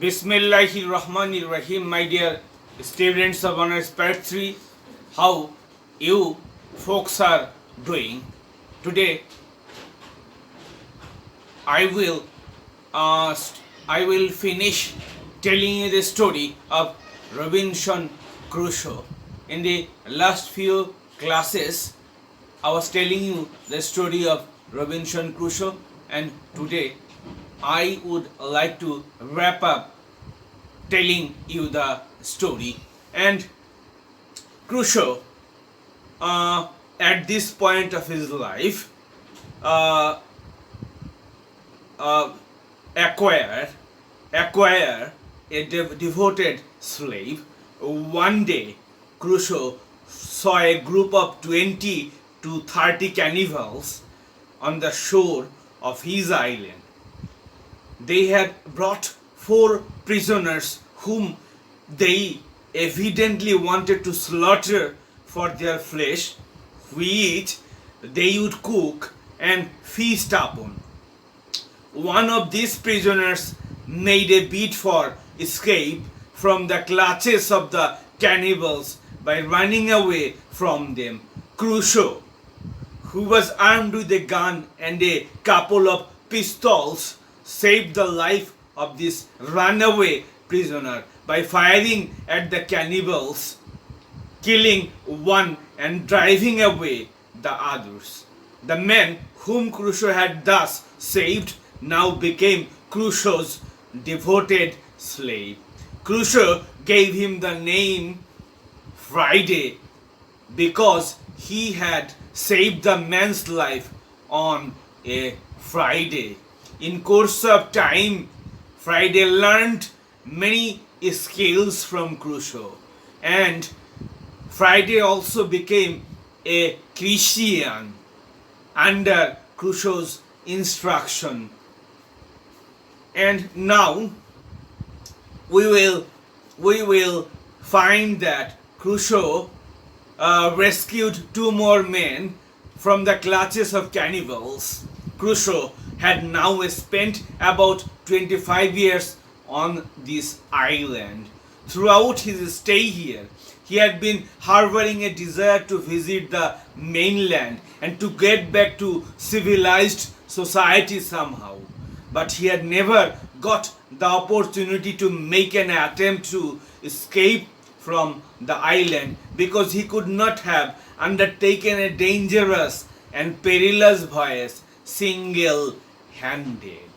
Bismillahirrahmanirrahim, my dear students of Honors Part 3, how you folks are doing? Today, I will finish telling you the story of Robinson Crusoe. In the last few classes, I was telling you the story of Robinson Crusoe, and today I would like to wrap up telling you the story. And Crusoe, at this point of his life, acquire a devoted slave. One day, Crusoe saw a group of 20 to 30 cannibals on the shore of his island. They had brought 4 prisoners whom they evidently wanted to slaughter for their flesh, which they would cook and feast upon. One of these prisoners made a bid for escape from the clutches of the cannibals by running away from them. Crusoe, who was armed with a gun and a couple of pistols, saved the life of this runaway prisoner by firing at the cannibals, killing one and driving away the others. The man whom Crusoe had thus saved now became Crusoe's devoted slave. Crusoe gave him the name Friday because he had saved the man's life on a Friday. In course of time, Friday learned many skills from Crusoe, and Friday also became a Christian under Crusoe's instruction. And now we will find that Crusoe rescued 2 more men from the clutches of cannibals. Crusoe had now spent about 25 years on this island. Throughout his stay here, he had been harboring a desire to visit the mainland and to get back to civilized society somehow. But he had never got the opportunity to make an attempt to escape from the island because he could not have undertaken a dangerous and perilous voyage single-handed.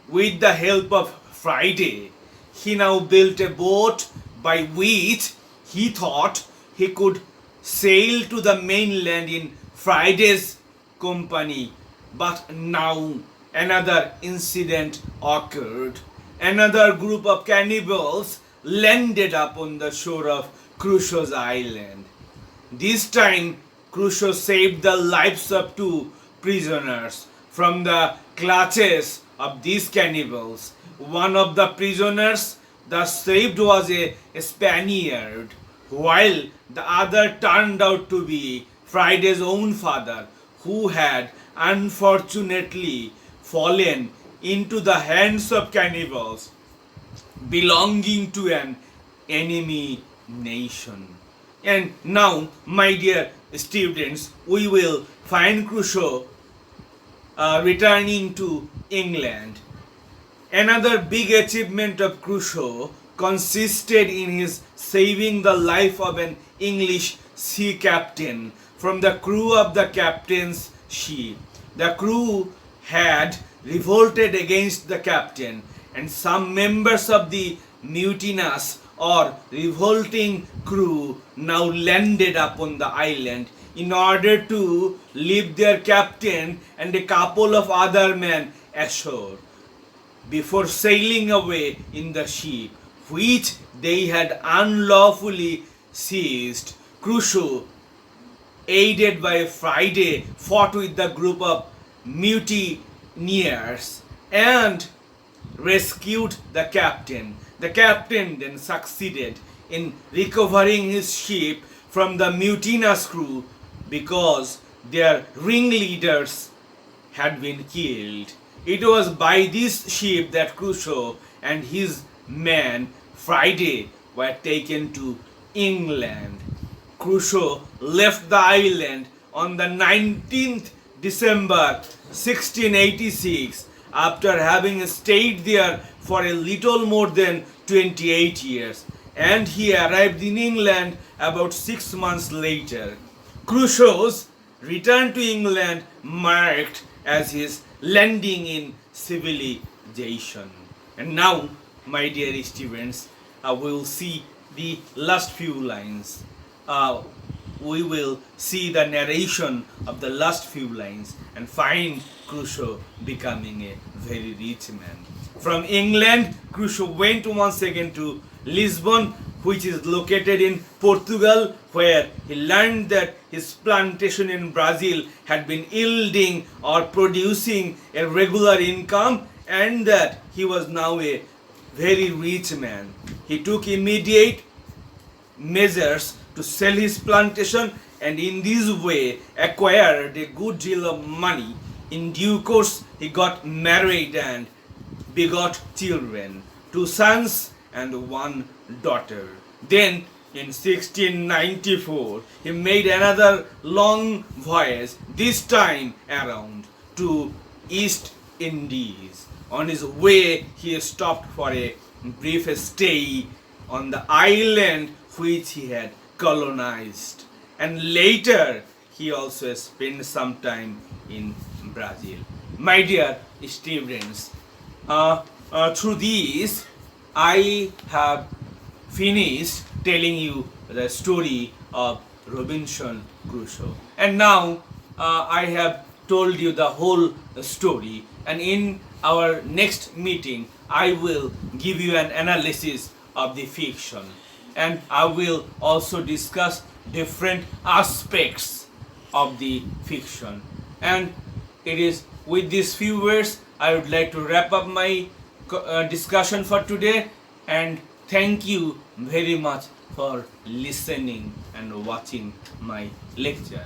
With the help of Friday, he now built a boat by which he thought he could sail to the mainland in Friday's company. But now another incident occurred. Another group of cannibals landed upon the shore of Crusoe's island. This time, Crusoe saved the lives of 2 prisoners from the clutches of these cannibals. One of the prisoners thus saved was a Spaniard, while the other turned out to be Friday's own father, who had unfortunately fallen into the hands of cannibals belonging to an enemy nation. And now, my dear students, we will find Crusoe returning to England. Another big achievement of Crusoe consisted in his saving the life of an English sea captain from the crew of the captain's ship. The crew had revolted against the captain, and some members of the mutinous or revolting crew now landed upon the island in order to leave their captain and a couple of other men ashore before sailing away in the ship which they had unlawfully seized. Crusoe, aided by Friday, fought with the group of mutineers and rescued the captain. The captain then succeeded in recovering his ship from the mutinous crew because their ringleaders had been killed. It was by this ship that Crusoe and his men Friday were taken to England. Crusoe left the island on the 19th December 1686 after having stayed there for a little more than 28 years, and he arrived in England about 6 months later. Crusoe's return to England marked as his landing in civilization. And now, my dear students, we will see the last few lines. We will see the narration of the last few lines and find Crusoe becoming a very rich man. From England, Crusoe went once again to Lisbon, which is located in Portugal, where he learned that his plantation in Brazil had been yielding or producing a regular income, and that he was now a very rich man. He took immediate measures to sell his plantation, and in this way acquired a good deal of money. In due course, he got married and begot children, 2 sons and 1 daughter. Then in 1694 he made another long voyage, this time around to East Indies. On his way he stopped for a brief stay on the island which he had colonized, and later he also spent some time in Brazil. My dear students, through this I have finished telling you the story of Robinson Crusoe, and now I have told you the whole story, and in our next meeting I will give you an analysis of the fiction, and I will also discuss different aspects of the fiction. And it is with these few words I would like to wrap up my discussion for today, and thank you very much for listening and watching my lecture.